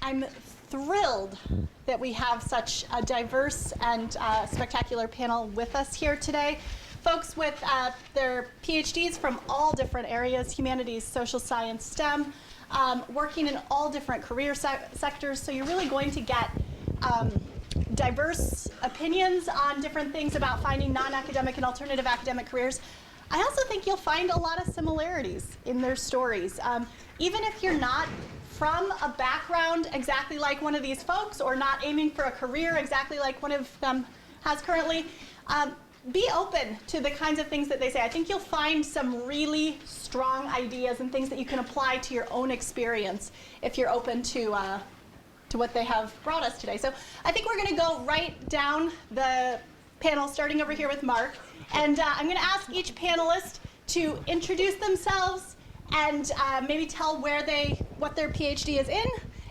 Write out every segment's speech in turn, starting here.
I'm thrilled that we have such a diverse and spectacular panel with us here today. Folks with their PhDs from all different areas, humanities, social science, STEM, working in all different career sectors. So you're really going to get diverse opinions on different things about finding non-academic and alternative academic careers. I also think you'll find a lot of similarities in their stories. Even if you're not from a background exactly like one of these folks, or not aiming for a career exactly like one of them has currently, be open to the kinds of things that they say. I think you'll find some really strong ideas and things that you can apply to your own experience if you're open to what they have brought us today. So I think we're going to go right down the panel, starting over here with Mark. And I'm going to ask each panelist to introduce themselves and maybe tell what their PhD is in,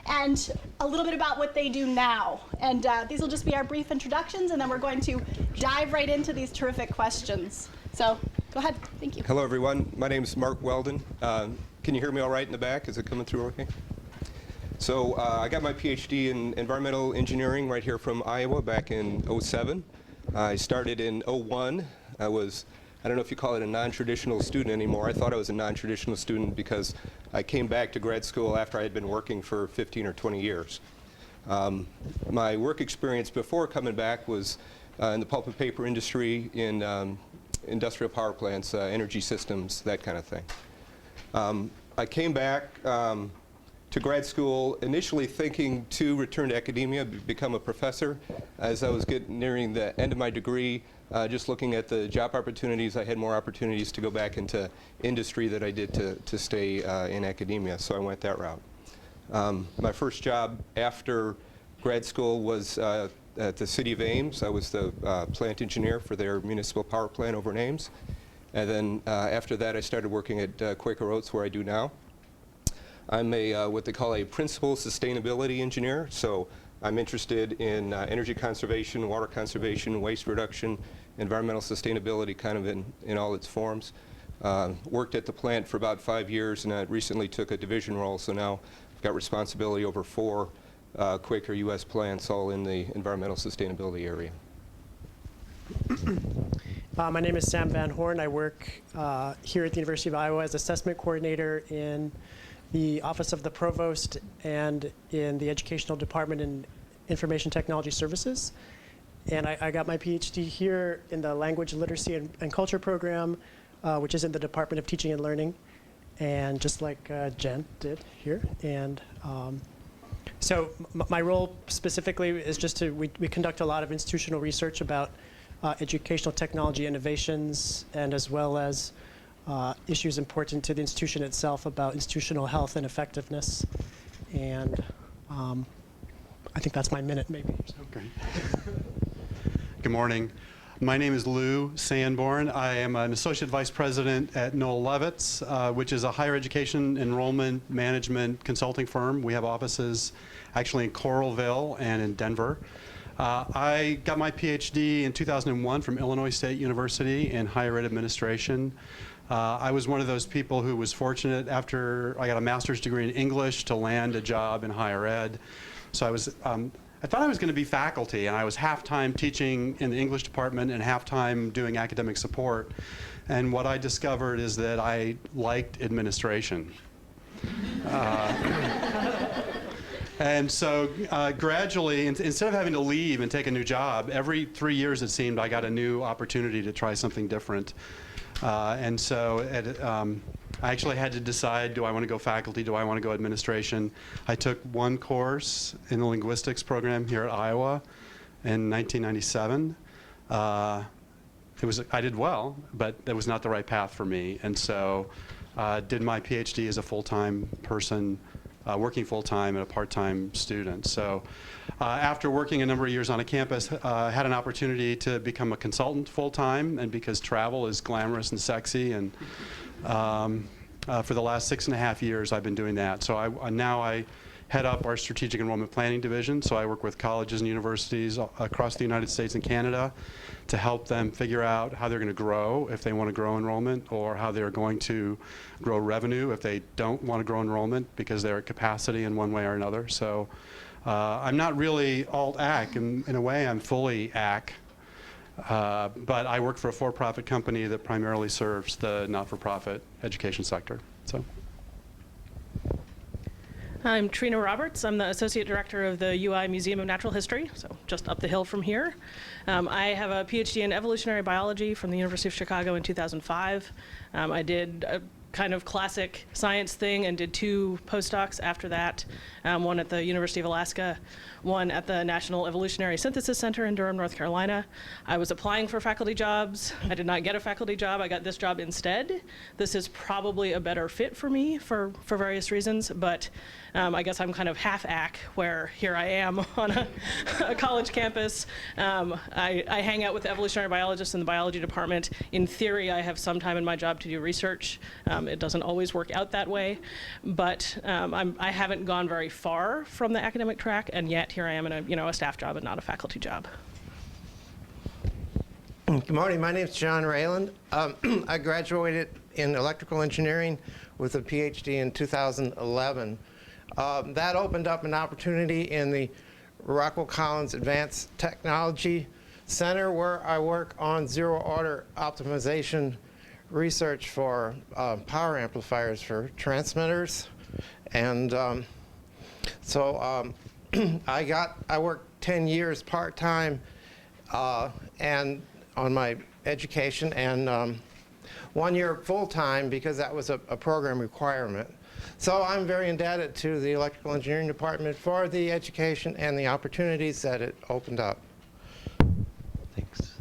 and a little bit about what they do now. And these will just be our brief introductions, and then we're going to dive right into these terrific questions. So go ahead. Thank you. Hello, everyone. My name is Mark Weldon. Can you hear me all right in the back? Is it coming through okay? So I got my PhD in environmental engineering right here from Iowa back in '07. I started in '01. I don't know if you call it a non-traditional student anymore. I thought I was a non-traditional student because I came back to grad school after I had been working for 15 or 20 years. My work experience before coming back was in the pulp and paper industry, in industrial power plants, energy systems, that kind of thing. I came back to grad school initially thinking to return to academia, become a professor. As I was nearing the end of my degree, just looking at the job opportunities, I had more opportunities to go back into industry than I did to stay in academia, so I went that route. My first job after grad school was at the city of Ames. I was the plant engineer for their municipal power plant over in Ames. And then after that, I started working at Quaker Oats, where I do now. I'm what they call a principal sustainability engineer, so I'm interested in energy conservation, water conservation, waste reduction, environmental sustainability kind of in all its forms. Worked at the plant for about 5 years, and I recently took a division role, so now I've got responsibility over 4 Quaker U.S. plants, all in the environmental sustainability area. My name is Sam Van Horn. I work here at the University of Iowa as assessment coordinator in the Office of the Provost and in the Educational Department in Information Technology Services. And I got my PhD here in the Language Literacy and Culture program, which is in the Department of Teaching and Learning, and just like Jen did here. And so my role specifically is just we conduct a lot of institutional research about educational technology innovations, and as well as issues important to the institution itself about institutional health and effectiveness. And I think that's my minute, maybe. Okay. Good morning. My name is Lou Sanborn. I am an associate vice president at Noel Levitz, which is a higher education enrollment management consulting firm. We have offices actually in Coralville and in Denver. I got my PhD in 2001 from Illinois State University in higher ed administration. I was one of those people who was fortunate after I got a master's degree in English to land a job in higher ed. So I thought I was going to be faculty, and I was half-time teaching in the English department and half-time doing academic support. And what I discovered is that I liked administration. And so gradually, instead of having to leave and take a new job, every 3 years it seemed I got a new opportunity to try something different. And so I actually had to decide, do I want to go faculty, do I want to go administration? I took one course in the linguistics program here at Iowa in 1997. I did well, but that was not the right path for me. And so did my PhD as a full-time person, working full-time and a part-time student. So after working a number of years on a campus, had an opportunity to become a consultant full-time, and because travel is glamorous and sexy, and for the last 6.5 years I've been doing that. So now I head up our strategic enrollment planning division. So I work with colleges and universities across the United States and Canada to help them figure out how they're going to grow if they want to grow enrollment, or how they're going to grow revenue if they don't want to grow enrollment because they're at capacity in one way or another. So I'm not really alt-AC. In a way, I'm fully AC. But I work for a for-profit company that primarily serves the not-for-profit education sector. So. I'm Trina Roberts. I'm the Associate Director of the UI Museum of Natural History, so just up the hill from here. I have a PhD in evolutionary biology from the University of Chicago in 2005. I did a kind of classic science thing and did 2 postdocs after that, one at the University of Alaska, one at the National Evolutionary Synthesis Center in Durham, North Carolina. I was applying for faculty jobs. I did not get a faculty job. I got this job instead. This is probably a better fit for me for various reasons, but I guess I'm kind of half AC, where here I am on a college campus. I hang out with evolutionary biologists in the biology department. In theory, I have some time in my job to do research. It doesn't always work out that way, but I haven't gone very far from the academic track, and yet here I am in a staff job and not a faculty job. Good morning. My name is John Rayland. I graduated in electrical engineering with a PhD in 2011. That opened up an opportunity in the Rockwell Collins Advanced Technology Center, where I work on zero-order optimization research for power amplifiers for transmitters. And I worked 10 years part-time and on my education, and 1 year full-time because that was a program requirement. So I'm very indebted to the electrical engineering department for the education and the opportunities that it opened up. Thanks.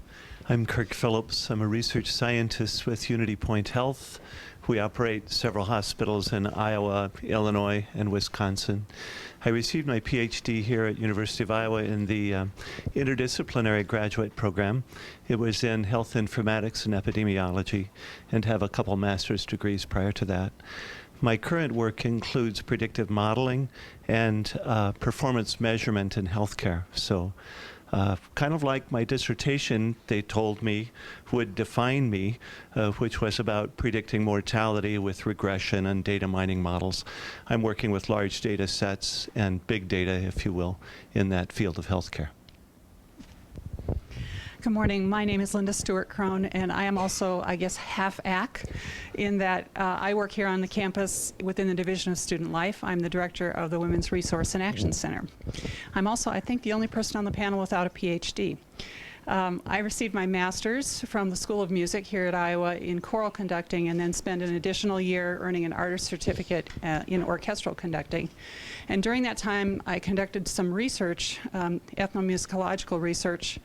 I'm Kirk Phillips. I'm a research scientist with Unity Point Health. We operate several hospitals in Iowa, Illinois, and Wisconsin. I received my PhD here at University of Iowa in the interdisciplinary graduate program. It was in health informatics and epidemiology, and have a couple master's degrees prior to that. My current work includes predictive modeling and performance measurement in healthcare. So kind of like my dissertation, they told me, would define me, which was about predicting mortality with regression and data mining models. I'm working with large data sets and big data, if you will, in that field of healthcare. Good morning. My name is Linda Stewart-Crone, and I am also, I guess, half AC in that I work here on the campus within the Division of Student Life. I'm the director of the Women's Resource and Action Center. I'm also, I think, the only person on the panel without a PhD. I received my master's from the School of Music here at Iowa in choral conducting, and then spent an additional year earning an artist certificate in orchestral conducting. And during that time, I conducted some research, ethnomusicological research,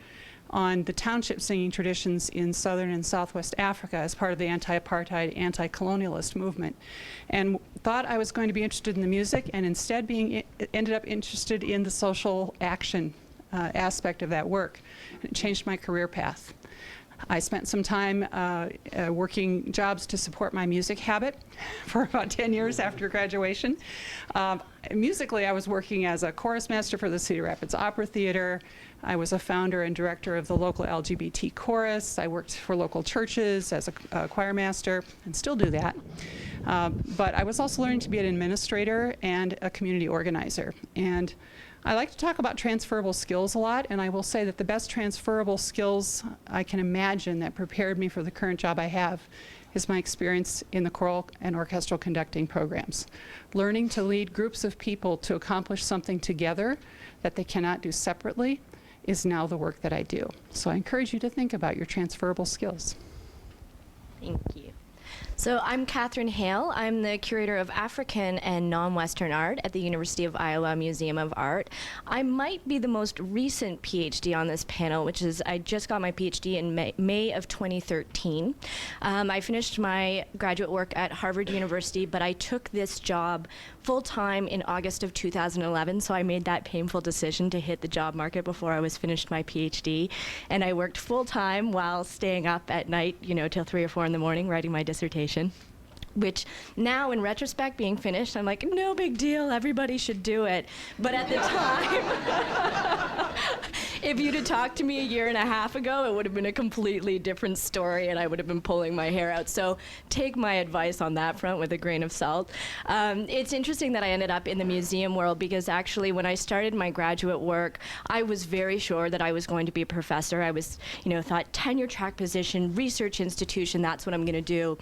on the township singing traditions in southern and southwest Africa as part of the anti-apartheid, anti-colonialist movement, and thought I was going to be interested in the music, and instead ended up interested in the social action aspect of that work. It changed my career path. I spent some time working jobs to support my music habit for about 10 years after graduation. Musically, I was working as a chorus master for the Cedar Rapids Opera Theater. I was a founder and director of the local LGBT chorus. I worked for local churches as a choir master, and still do that. But I was also learning to be an administrator and a community organizer. And I like to talk about transferable skills a lot, and I will say that the best transferable skills I can imagine that prepared me for the current job I have is my experience in the choral and orchestral conducting programs. Learning to lead groups of people to accomplish something together that they cannot do separately is now the work that I do. So I encourage you to think about your transferable skills. Thank you. So I'm Catherine Hale. I'm the curator of African and non-Western art at the University of Iowa Museum of Art. I might be the most recent PhD on this panel, which is I just got my PhD in May of 2013. I finished my graduate work at Harvard University, but I took this job full-time in August of 2011, so I made that painful decision to hit the job market before I was finished my PhD. And I worked full-time while staying up at night, till 3 or 4 in the morning writing my dissertation. which now in retrospect, being finished, I'm like, no big deal, everybody should do it. But at the time, if you'd have talked to me a year and a half ago, it would have been a completely different story and I would have been pulling my hair out. So take my advice on that front with a grain of salt. It's interesting that I ended up in the museum world because actually when I started my graduate work, I was very sure that I was going to be a professor. I was, thought tenure track position, research institution, that's what I'm going to do.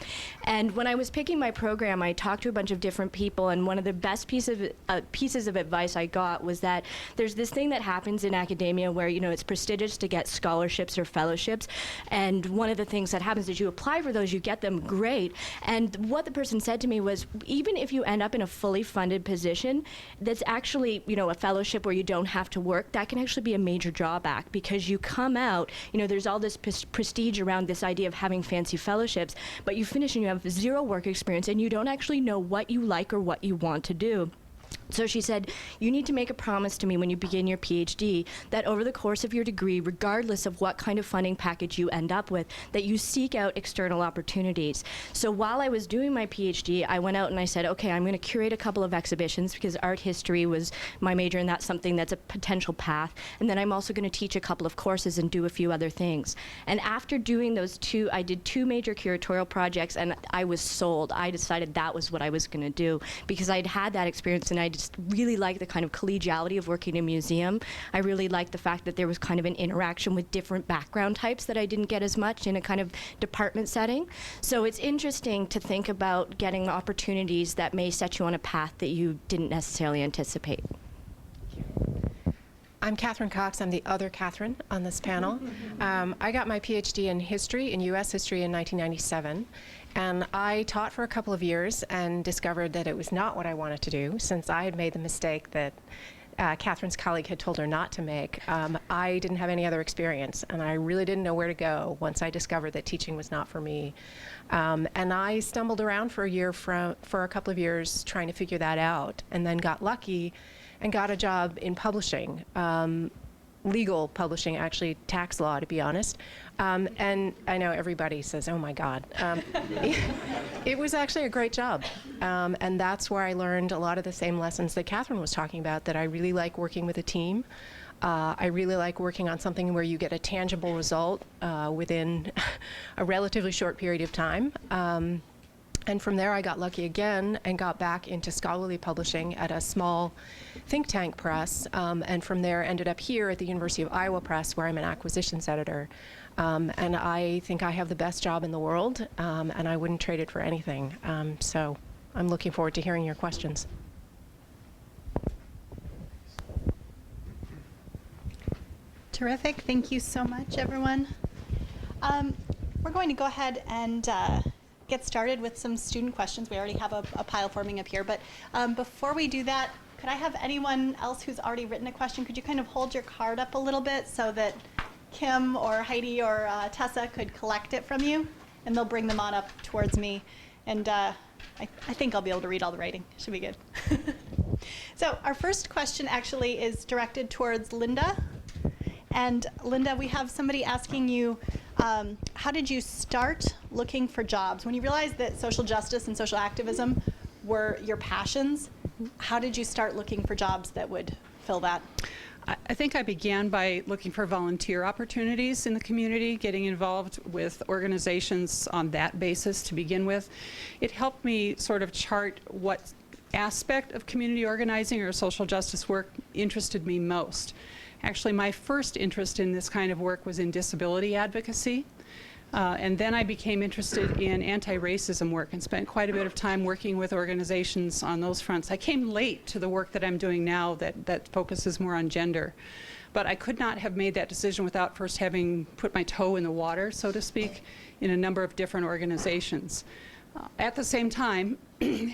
And when I was picking my program, I talked to a bunch of different people, and one of the best pieces of advice I got was that there's this thing that happens in academia where, it's prestigious to get scholarships or fellowships, and one of the things that happens is you apply for those, you get them, great. And what the person said to me was, even if you end up in a fully funded position that's actually, a fellowship where you don't have to work, that can actually be a major drawback because you come out, there's all this prestige around this idea of having fancy fellowships, but you finish and you have zero work experience and you don't actually know what you like or what you want to do. So she said, you need to make a promise to me when you begin your PhD that over the course of your degree, regardless of what kind of funding package you end up with, that you seek out external opportunities. So while I was doing my PhD, I went out and I said, okay, I'm going to curate a couple of exhibitions because art history was my major and that's something that's a potential path. And then I'm also going to teach a couple of courses and do a few other things. And after doing those two, I did 2 major curatorial projects and I was sold. I decided that was what I was going to do because I'd had that experience and I just really liked the kind of collegiality of working in a museum. I really liked the fact that there was kind of an interaction with different background types that I didn't get as much in a kind of department setting. So it's interesting to think about getting opportunities that may set you on a path that you didn't necessarily anticipate. I'm Catherine Cox. I'm the other Catherine on this panel. I got my PhD in history, in U.S. history, in 1997. And I taught for a couple of years and discovered that it was not what I wanted to do, since I had made the mistake that Catherine's colleague had told her not to make. I didn't have any other experience, and I really didn't know where to go once I discovered that teaching was not for me. And I stumbled around for a couple of years trying to figure that out, and then got lucky and got a job in publishing. Legal publishing, actually tax law, to be honest. And I know everybody says, oh my God. It was actually a great job. And that's where I learned a lot of the same lessons that Catherine was talking about, that I really like working with a team. I really like working on something where you get a tangible result within a relatively short period of time. And from there, I got lucky again and got back into scholarly publishing at a small think tank press. And from there, ended up here at the University of Iowa Press, where I'm an acquisitions editor. And I think I have the best job in the world, and I wouldn't trade it for anything. So I'm looking forward to hearing your questions. Terrific. Thank you so much, everyone. We're going to go ahead and get started with some student questions. We already have a pile forming up here, but before we do that, could I have anyone else who's already written a question, could you kind of hold your card up a little bit so that Kim or Heidi or Tessa could collect it from you, and they'll bring them on up towards me, and I think I'll be able to read all the writing. Should be good. So our first question actually is directed towards Linda. And Linda, we have somebody asking you, how did you start looking for jobs? When you realized that social justice and social activism were your passions, how did you start looking for jobs that would fill that? I think I began by looking for volunteer opportunities in the community, getting involved with organizations on that basis to begin with. It helped me sort of chart what aspect of community organizing or social justice work interested me most. Actually, my first interest in this kind of work was in disability advocacy. And then I became interested in anti-racism work and spent quite a bit of time working with organizations on those fronts. I came late to the work that I'm doing now that focuses more on gender. But I could not have made that decision without first having put my toe in the water, so to speak, in a number of different organizations. At the same time,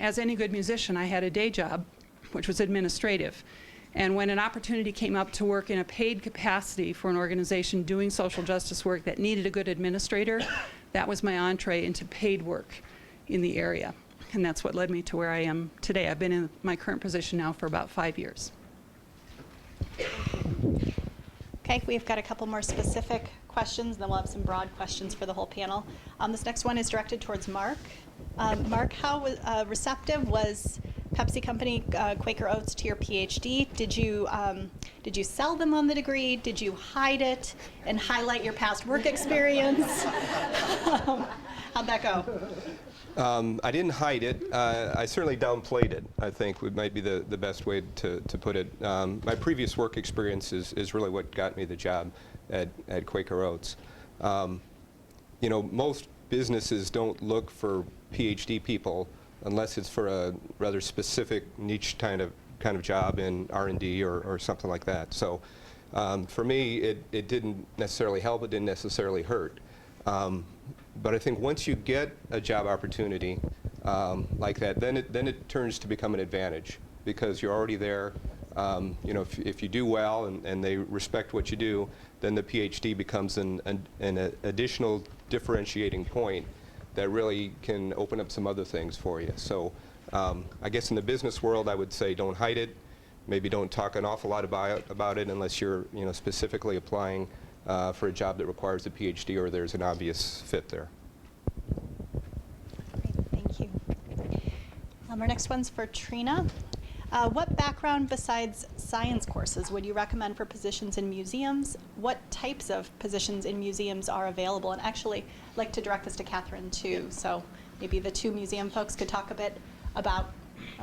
as any good musician, I had a day job, which was administrative. And when an opportunity came up to work in a paid capacity for an organization doing social justice work that needed a good administrator, that was my entree into paid work in the area. And that's what led me to where I am today. I've been in my current position now for about 5 years. Okay, we've got a couple more specific questions, then we'll have some broad questions for the whole panel. This next one is directed towards Mark. Mark, how receptive was Pepsi Company, Quaker Oats, to your PhD? Did you sell them on the degree? Did you hide it and highlight your past work experience? How'd that go? I didn't hide it. I certainly downplayed it, I think might be the best way to put it. My previous work experience is really what got me the job at Quaker Oats. You know, most businesses don't look for PhD people unless it's for a rather specific niche kind of job in R&D or something like that. So for me, it didn't necessarily help, it didn't necessarily hurt. But I think once you get a job opportunity like that, then it turns to become an advantage because you're already there. You know, if you do well and they respect what you do, then the PhD becomes an additional differentiating point that really can open up some other things for you. So I guess in the business world, I would say don't hide it. Maybe don't talk an awful lot about it unless you're specifically applying for a job that requires a PhD or there's an obvious fit there. Great, thank you. Our next one's for Trina. What background besides science courses would you recommend for positions in museums? What types of positions in museums are available? And actually, I'd like to direct this to Catherine too. So maybe the two museum folks could talk a bit about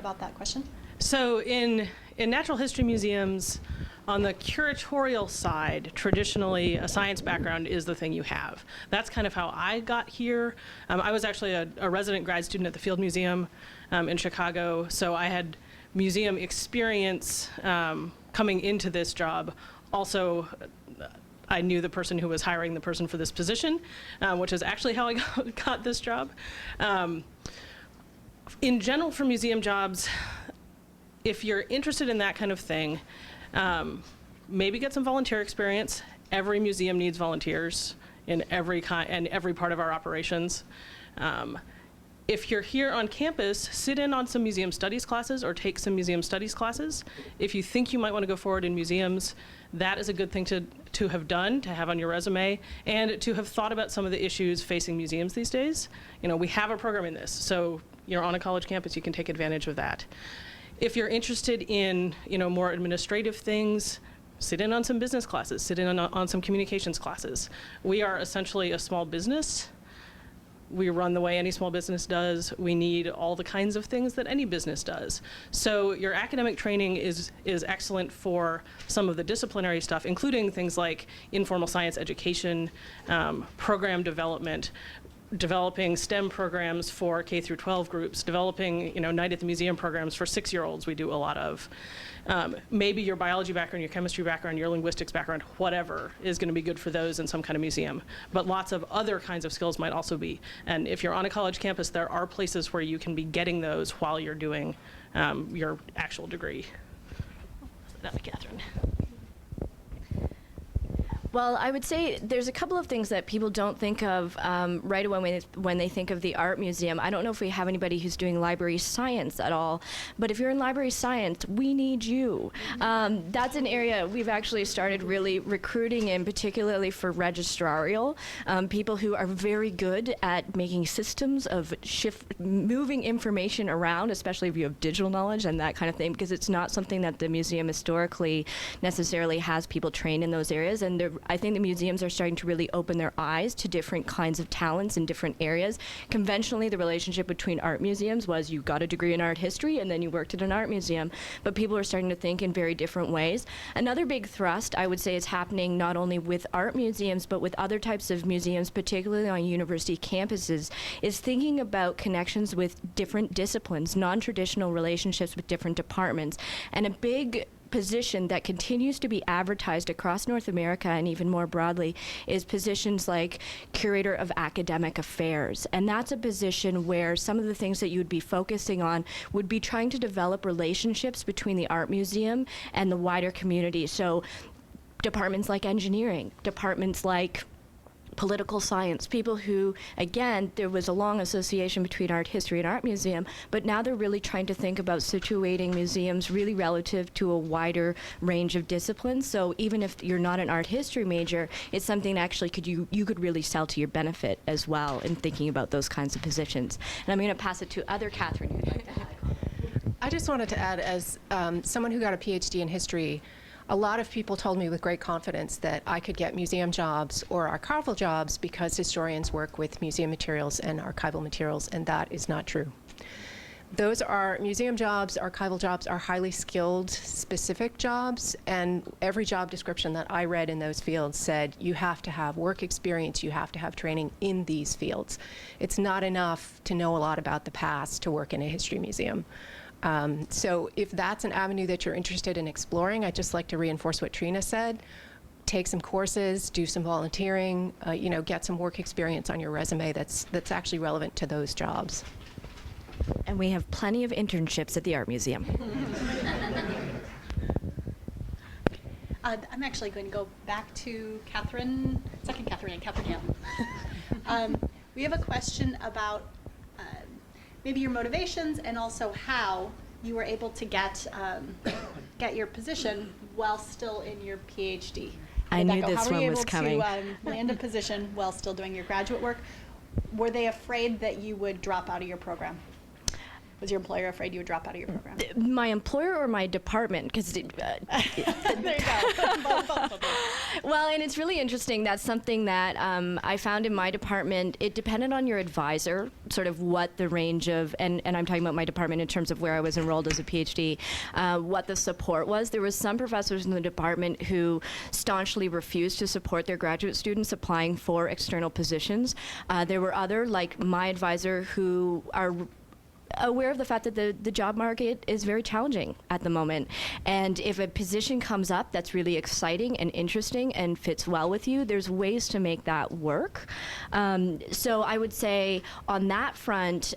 that question. So in natural history museums, on the curatorial side, traditionally a science background is the thing you have. That's kind of how I got here. I was actually a resident grad student at the Field Museum in Chicago, so I had museum experience coming into this job. Also, I knew the person who was hiring the person for this position, which is actually how I got this job. In general, for museum jobs, if you're interested in that kind of thing, maybe get some volunteer experience. Every museum needs volunteers in every part of our operations. If you're here on campus, sit in on some museum studies classes or take some museum studies classes. If you think you might want to go forward in museums, that is a good thing to have done, to have on your resume, and to have thought about some of the issues facing museums these days. You know, we have a program in this, so you're on a college campus, you can take advantage of that. If you're interested in, more administrative things, sit in on some business classes, sit in on some communications classes. We are essentially a small business. We run the way any small business does. We need all the kinds of things that any business does. So your academic training is excellent for some of the disciplinary stuff, including things like informal science education, program development, developing STEM programs for K through 12 groups, developing, Night at the Museum programs for 6-year-olds we do a lot of. Maybe your biology background, your chemistry background, your linguistics background, whatever is going to be good for those in some kind of museum. But lots of other kinds of skills might also be. And if you're on a college campus, there are places where you can be getting those while you're doing your actual degree. That's Catherine. Well, I would say there's a couple of things that people don't think of right away when they think of the art museum. I don't know if we have anybody who's doing library science at all, but if you're in library science, we need you. That's an area we've actually started really recruiting in, particularly for registrarial, people who are very good at making systems of moving information around, especially if you have digital knowledge and that kind of thing, because it's not something that the museum historically necessarily has people trained in those areas. And I think the museums are starting to really open their eyes to different kinds of talents in different areas. Conventionally, the relationship between art museums was you got a degree in art history and then you worked at an art museum. But people are starting to think in very different ways. Another big thrust, I would say, is happening not only with art museums, but with other types of museums, particularly on university campuses, is thinking about connections with different disciplines, non-traditional relationships with different departments. And a big position that continues to be advertised across North America and even more broadly is positions like Curator of Academic Affairs. And that's a position where some of the things that you would be focusing on would be trying to develop relationships between the art museum and the wider community. So departments like engineering, departments like political science, people who, again, there was a long association between art history and art museum, but now they're really trying to think about situating museums really relative to a wider range of disciplines. So even if you're not an art history major, it's something that actually you could really sell to your benefit as well in thinking about those kinds of positions. And I'm going to pass it to other Catherine who'd like to add. I just wanted to add, as someone who got a PhD in history, a lot of people told me with great confidence that I could get museum jobs or archival jobs because historians work with museum materials and archival materials, and that is not true. Those are museum jobs, archival jobs are highly skilled, specific jobs, and every job description that I read in those fields said you have to have work experience, you have to have training in these fields. It's not enough to know a lot about the past to work in a history museum. So if that's an avenue that you're interested in exploring, I'd just like to reinforce what Trina said. Take some courses, do some volunteering, get some work experience on your resume that's actually relevant to those jobs. And we have plenty of internships at the Art Museum. I'm actually going to go back to Catherine Hale. We have a question about maybe your motivations and also how you were able to get your position while still in your PhD. I knew this one was coming. How were you able to land a position while still doing your graduate work? Were they afraid that you would drop out of your program? Was your employer afraid you would drop out of your program? My employer or my department? Because there you go. Both of them. Well, and it's really interesting. That's something that I found in my department. It depended on your advisor, sort of what the range of, and I'm talking about my department in terms of where I was enrolled as a PhD, what the support was. There was some professors in the department who staunchly refused to support their graduate students applying for external positions. There were other, like my advisor, who are aware of the fact that the job market is very challenging at the moment. And if a position comes up that's really exciting and interesting and fits well with you, there's ways to make that work. So I would say on that front,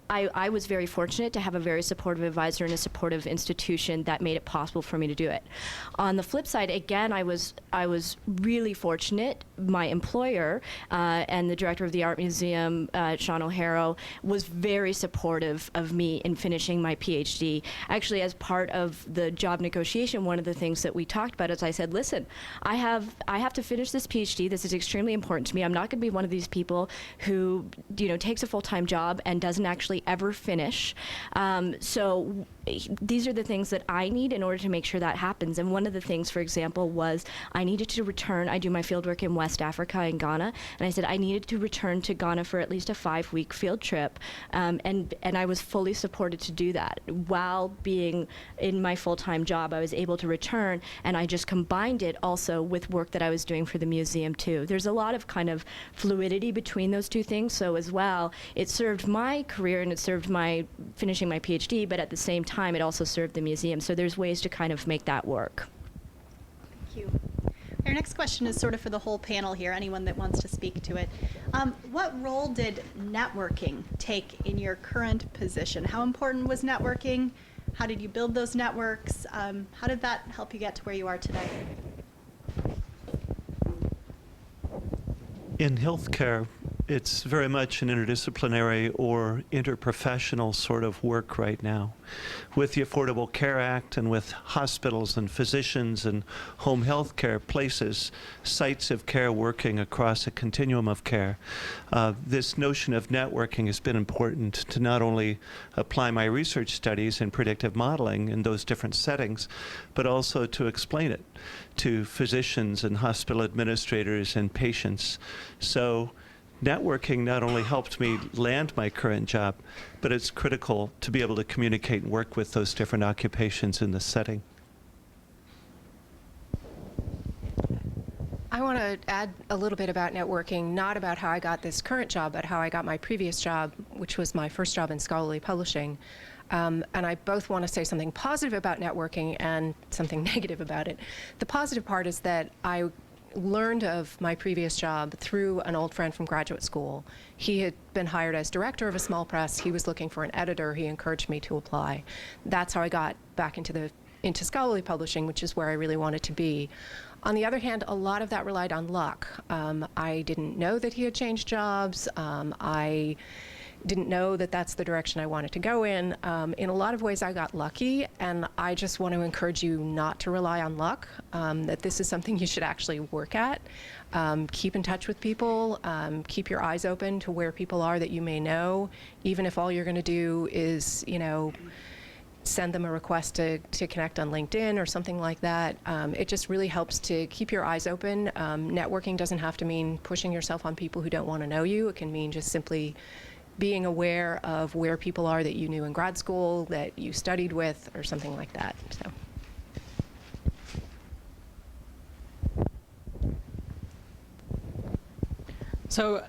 I was very fortunate to have a very supportive advisor and a supportive institution that made it possible for me to do it. On the flip side, again, I was really fortunate. My employer and the director of the Art Museum, Sean O'Hara, was very supportive of me in finishing my PhD. Actually, as part of the job negotiation, one of the things that we talked about is I said, listen, I have to finish this PhD. This is extremely important to me. I'm not going to be one of these people who, takes a full-time job and doesn't actually ever finish. So these are the things that I need in order to make sure that happens. And one of the things, for example, was I needed to return. I do my fieldwork in West Africa in Ghana, and I said I needed to return to Ghana for at least a 5-week field trip. And I was fully supported to do that. While being in my full-time job, I was able to return, and I just combined it also with work that I was doing for the museum too. There's a lot of kind of fluidity between those two things. So as well, it served my career and it served my finishing my PhD, but at the same time, it also served the museum. So there's ways to kind of make that work. Thank you. Our next question is sort of for the whole panel here, anyone that wants to speak to it. What role did networking take in your current position? How important was networking? How did you build those networks? How did that help you get to where you are today? In healthcare, it's very much an interdisciplinary or interprofessional sort of work right now. With the Affordable Care Act and with hospitals and physicians and home health care places, sites of care working across a continuum of care, this notion of networking has been important to not only apply my research studies in predictive modeling in those different settings, but also to explain it to physicians and hospital administrators and patients. So networking not only helped me land my current job, but it's critical to be able to communicate and work with those different occupations in the setting. I want to add a little bit about networking, not about how I got this current job, but how I got my previous job, which was my first job in scholarly publishing. And I both want to say something positive about networking and something negative about it. The positive part is that I learned of my previous job through an old friend from graduate school. He had been hired as director of a small press. He was looking for an editor. He encouraged me to apply. That's how I got back into scholarly publishing, which is where I really wanted to be. On the other hand, a lot of that relied on luck. I didn't know that he had changed jobs. I didn't know that that's the direction I wanted to go in. In a lot of ways, I got lucky, and I just want to encourage you not to rely on luck, that this is something you should actually work at. Keep in touch with people, keep your eyes open to where people are that you may know, even if all you're going to do is, send them a request to connect on LinkedIn or something like that. It just really helps to keep your eyes open. Networking doesn't have to mean pushing yourself on people who don't want to know you. It can mean just simply being aware of where people are that you knew in grad school, that you studied with, or something like that. So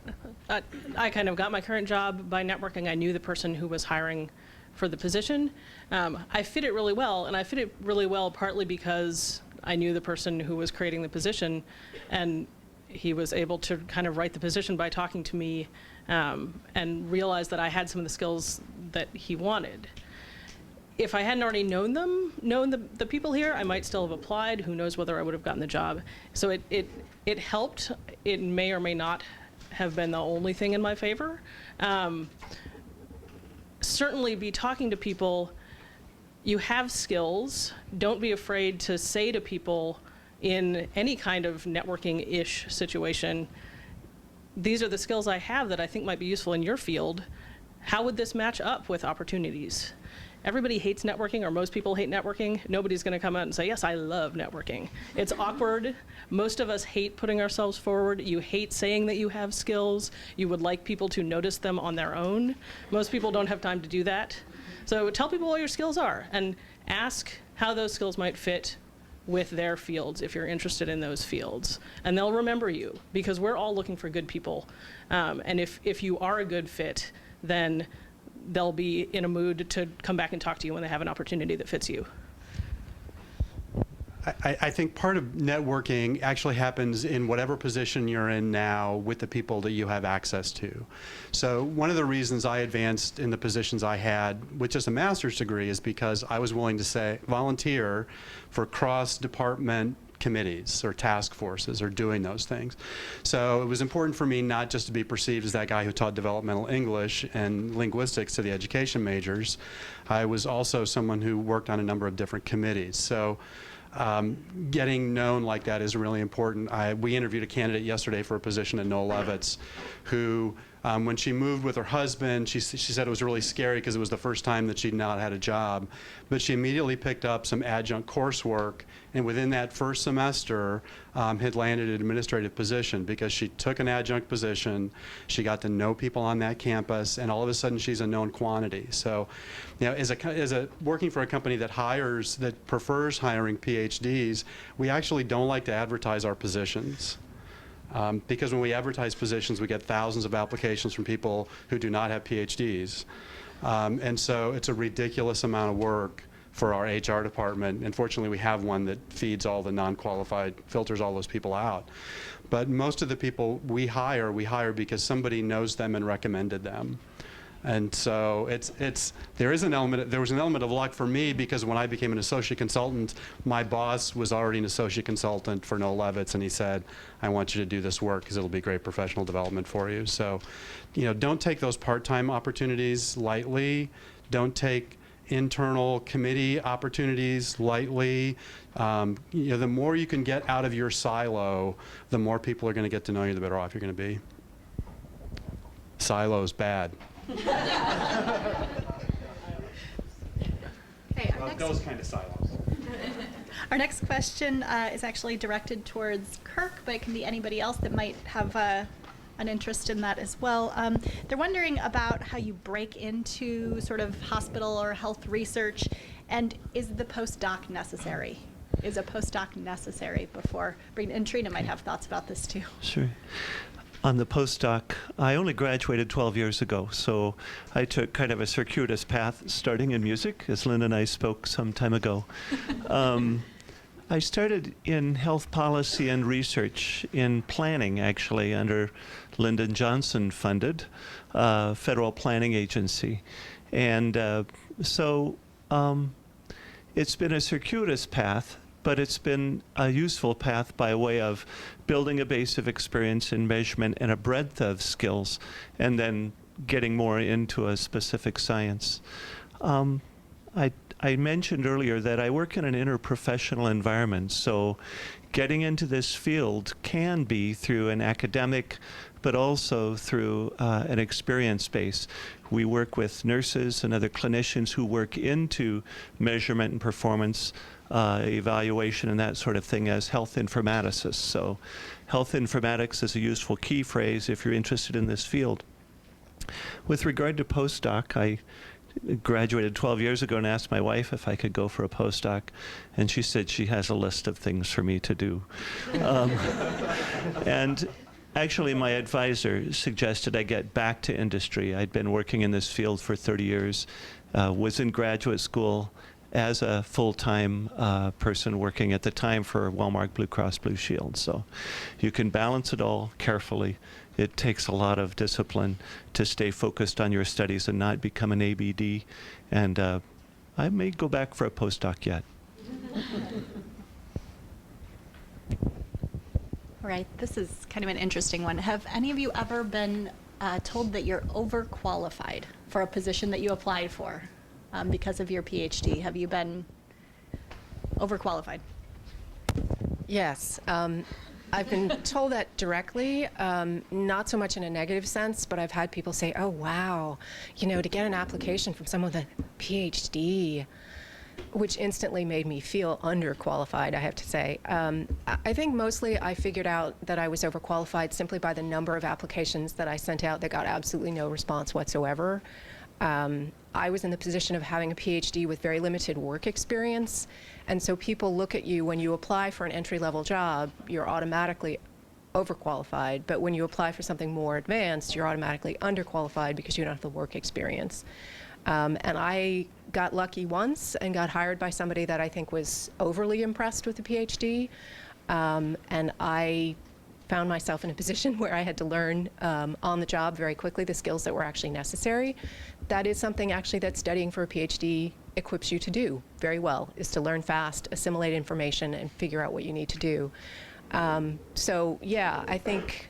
I kind of got my current job by networking. I knew the person who was hiring for the position. I fit it really well, and I fit it really well partly because I knew the person who was creating the position, and he was able to kind of write the position by talking to me and realize that I had some of the skills that he wanted. If I hadn't already known the people here, I might still have applied. Who knows whether I would have gotten the job. So it helped. It may or may not have been the only thing in my favor. Certainly be talking to people. You have skills. Don't be afraid to say to people in any kind of networking-ish situation, these are the skills I have that I think might be useful in your field. How would this match up with opportunities? Everybody hates networking, or most people hate networking. Nobody's going to come out and say, yes, I love networking. It's awkward. Most of us hate putting ourselves forward. You hate saying that you have skills. You would like people to notice them on their own. Most people don't have time to do that. So tell people what your skills are and ask how those skills might fit with their fields if you're interested in those fields. And they'll remember you, because we're all looking for good people. And if you are a good fit, then they'll be in a mood to come back and talk to you when they have an opportunity that fits you. I think part of networking actually happens in whatever position you're in now with the people that you have access to. So one of the reasons I advanced in the positions I had with just a master's degree is because I was willing to volunteer for cross-department committees or task forces or doing those things. So it was important for me not just to be perceived as that guy who taught developmental English and linguistics to the education majors. I was also someone who worked on a number of different committees. So getting known like that is really important. We interviewed a candidate yesterday for a position at Noel Levitz who, when she moved with her husband, she said it was really scary because it was the first time that she'd not had a job. But she immediately picked up some adjunct coursework, and within that first semester had landed an administrative position because she took an adjunct position, she got to know people on that campus, and all of a sudden she's a known quantity. So, as working for a company that prefers hiring PhDs, we actually don't like to advertise our positions. Because when we advertise positions, we get thousands of applications from people who do not have PhDs. And so it's a ridiculous amount of work for our HR department. Unfortunately, we have one that feeds all the non-qualified, filters all those people out. But most of the people we hire because somebody knows them and recommended them. And so there was an element of luck for me, because when I became an associate consultant, my boss was already an associate consultant for Noel Levitz, and he said, I want you to do this work because it'll be great professional development for you. So, don't take those part-time opportunities lightly. Don't take internal committee opportunities lightly. The more you can get out of your silo, the more people are going to get to know you, the better off you're going to be. Silo's bad. Okay, Those kind of silos. our next question is actually directed towards Kirk, but it can be anybody else that might have an interest in that as well. They're wondering about how you break into sort of hospital or health research, and is the postdoc necessary? Is a postdoc necessary before bringing? And Trina might have thoughts about this too. Sure. On the postdoc, I only graduated 12 years ago, so I took kind of a circuitous path starting in music, as Lynn and I spoke some time ago. I started in health policy and research, in planning actually, under Lyndon Johnson funded federal planning agency. And so it's been a circuitous path, but it's been a useful path by way of building a base of experience in measurement and a breadth of skills, and then getting more into a specific science. I mentioned earlier that I work in an interprofessional environment, so getting into this field can be through an academic, but also through an experience base. We work with nurses and other clinicians who work into measurement and performance evaluation and that sort of thing as health informaticists. So health informatics is a useful key phrase if you're interested in this field. With regard to postdoc, I graduated 12 years ago and asked my wife if I could go for a postdoc, and she said she has a list of things for me to do. And actually, my advisor suggested I get back to industry. I'd been working in this field for 30 years, was in graduate school as a full-time person working at the time for Wellmark Blue Cross Blue Shield. So you can balance it all carefully. It takes a lot of discipline to stay focused on your studies and not become an ABD. And I may go back for a postdoc yet. All right, this is kind of an interesting one. Have any of you ever been told that you're overqualified for a position that you applied for because of your PhD? Have you been overqualified? Yes. I've been told that directly, not so much in a negative sense, but I've had people say, oh, wow, you know, to get an application from someone with a PhD, which instantly made me feel underqualified, I have to say. I think mostly I figured out that I was overqualified simply by the number of applications that I sent out that got absolutely no response whatsoever. I was in the position of having a PhD with very limited work experience, and so people look at you when you apply for an entry-level job, you're automatically overqualified, but when you apply for something more advanced, you're automatically underqualified because you don't have the work experience. And I got lucky once and got hired by somebody that I think was overly impressed with the PhD, and I found myself in a position where I had to learn on the job very quickly the skills that were actually necessary. That is something actually that studying for a PhD equips you to do very well, is to learn fast, assimilate information, and figure out what you need to do. So yeah, I think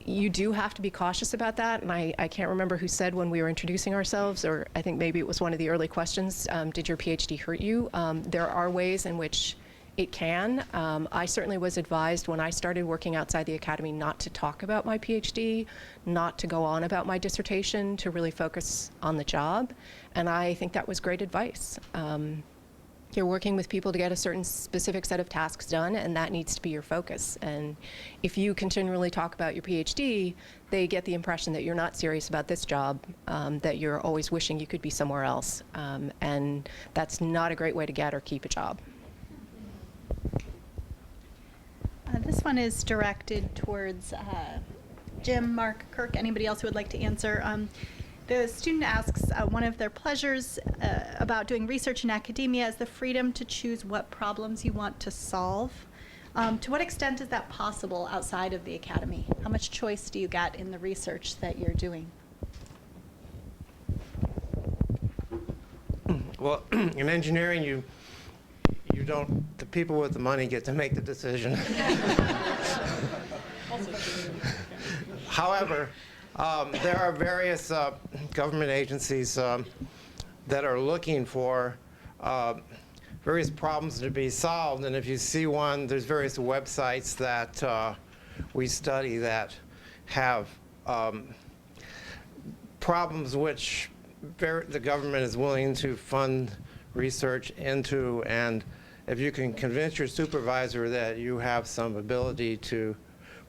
you do have to be cautious about that, and I can't remember who said when we were introducing ourselves, or I think maybe it was one of the early questions, did your PhD hurt you? There are ways in which it can. I certainly was advised when I started working outside the academy not to talk about my PhD, not to go on about my dissertation, to really focus on the job, and I think that was great advice. You're working with people to get a certain specific set of tasks done, and that needs to be your focus. And if you continually talk about your PhD, they get the impression that you're not serious about this job, that you're always wishing you could be somewhere else, and that's not a great way to get or keep a job. This one is directed towards Jim, Mark, Kirk, anybody else who would like to answer. The student asks, one of their pleasures about doing research in academia is the freedom to choose what problems you want to solve. To what extent is that possible outside of the academy? How much choice do you get in the research that you're doing? Well, in engineering, you don't, the people with the money get to make the decision. However, there are various government agencies that are looking for various problems to be solved, and if you see one, there's various websites that we study that have problems which the government is willing to fund research into, and if you can convince your supervisor that you have some ability to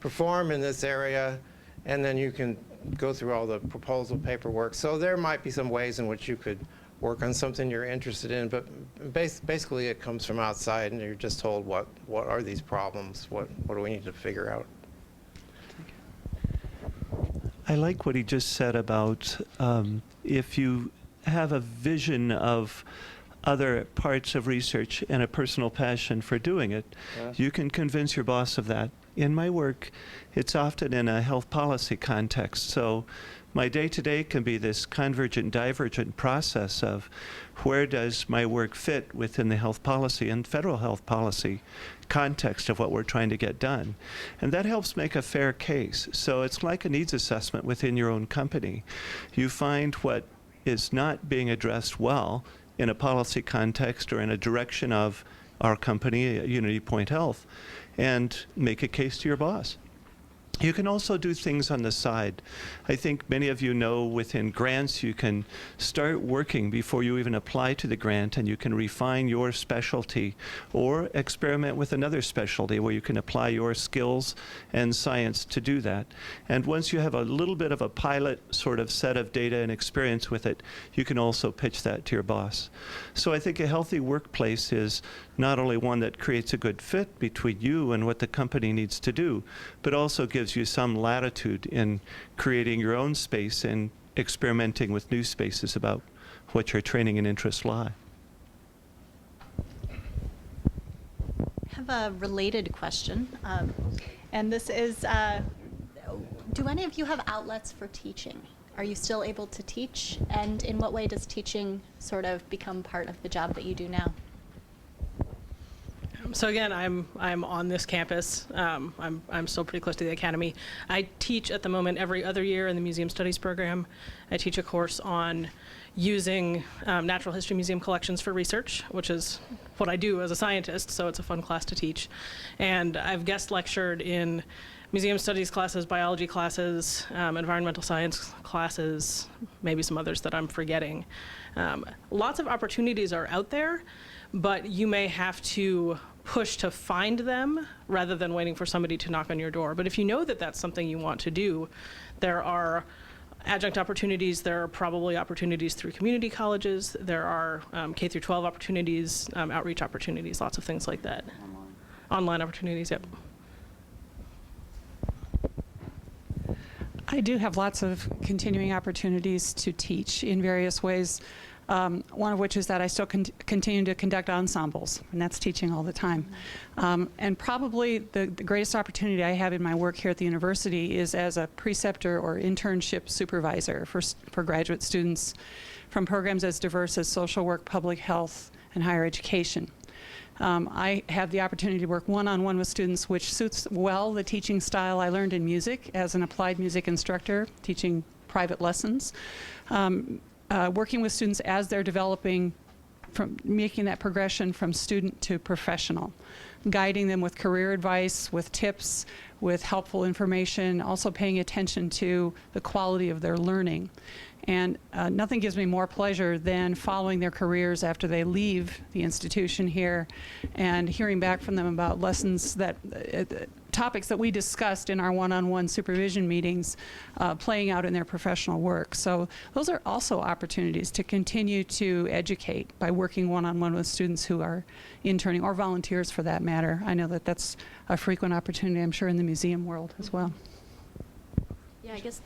perform in this area, and then you can go through all the proposal paperwork. So there might be some ways in which you could work on something you're interested in, but basically it comes from outside, and you're just told what are these problems, what do we need to figure out. I like what he just said about if you have a vision of other parts of research and a personal passion for doing it, you can convince your boss of that. In my work, it's often in a health policy context. So my day-to-day can be this convergent, divergent process of where does my work fit within the health policy and federal health policy context of what we're trying to get done. And that helps make a fair case. So it's like a needs assessment within your own company. You find what is not being addressed well in a policy context or in a direction of our company, Unity Point Health, and make a case to your boss. You can also do things on the side. I think many of you know within grants you can start working before you even apply to the grant, and you can refine your specialty or experiment with another specialty where you can apply your skills and science to do that. And once you have a little bit of a pilot sort of set of data and experience with it, you can also pitch that to your boss. So I think a healthy workplace is not only one that creates a good fit between you and what the company needs to do, but also gives you some latitude in creating your own space and experimenting with new spaces about what your training and interests lie. I have a related question, and this is, do any of you have outlets for teaching? Are you still able to teach? And in what way does teaching sort of become part of the job that you do now? So again, I'm on this campus. I'm still pretty close to the academy. I teach at the moment every other year in the Museum Studies program. I teach a course on using natural history museum collections for research, which is what I do as a scientist, so it's a fun class to teach. And I've guest lectured in museum studies classes, biology classes, environmental science classes, maybe some others that I'm forgetting. Lots of opportunities are out there, but you may have to push to find them rather than waiting for somebody to knock on your door. But if you know that that's something you want to do, there are adjunct opportunities, there are probably opportunities through community colleges, there are K through 12 opportunities, outreach opportunities, lots of things like that. Online opportunities, yep. I do have lots of continuing opportunities to teach in various ways. One of which is that I still continue to conduct ensembles, and that's teaching all the time. And probably the greatest opportunity I have in my work here at the university is as a preceptor or internship supervisor for graduate students from programs as diverse as social work, public health, and higher education. I have the opportunity to work one-on-one with students, which suits well the teaching style I learned in music as an applied music instructor, teaching private lessons. Working with students as they're developing, from making that progression from student to professional, guiding them with career advice, with tips, with helpful information, also paying attention to the quality of their learning. And nothing gives me more pleasure than following their careers after they leave the institution here and hearing back from them about lessons that, topics that we discussed in our one-on-one supervision meetings playing out in their professional work. So those are also opportunities to continue to educate by working one-on-one with students who are interning, or volunteers for that matter. I know that that's a frequent opportunity, I'm sure, in the museum world as well. Yeah, I guess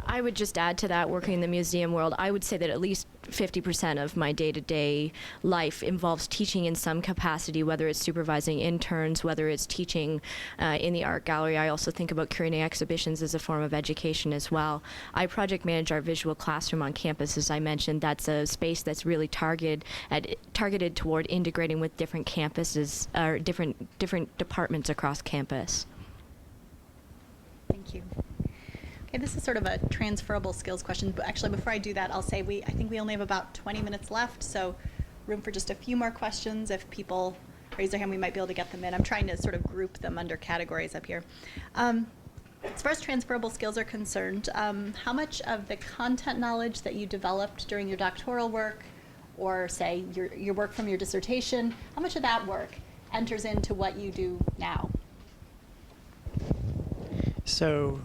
I would just add to that, working in the museum world, I would say that at least 50% of my day-to-day life involves teaching in some capacity, whether it's supervising interns, whether it's teaching in the art gallery. I also think about curating exhibitions as a form of education as well. I project manage our visual classroom on campus, as I mentioned. That's a space that's really targeted toward integrating with different campuses, or different departments across campus. Thank you. Okay, this is sort of a transferable skills question, but actually before I do that, I'll say I think we only have about 20 minutes left, so room for just a few more questions. If people raise their hand, we might be able to get them in. I'm trying to sort of group them under categories up here. As far as transferable skills are concerned, how much of the content knowledge that you developed during your doctoral work, or say your work from your dissertation, how much of that work enters into what you do now? So,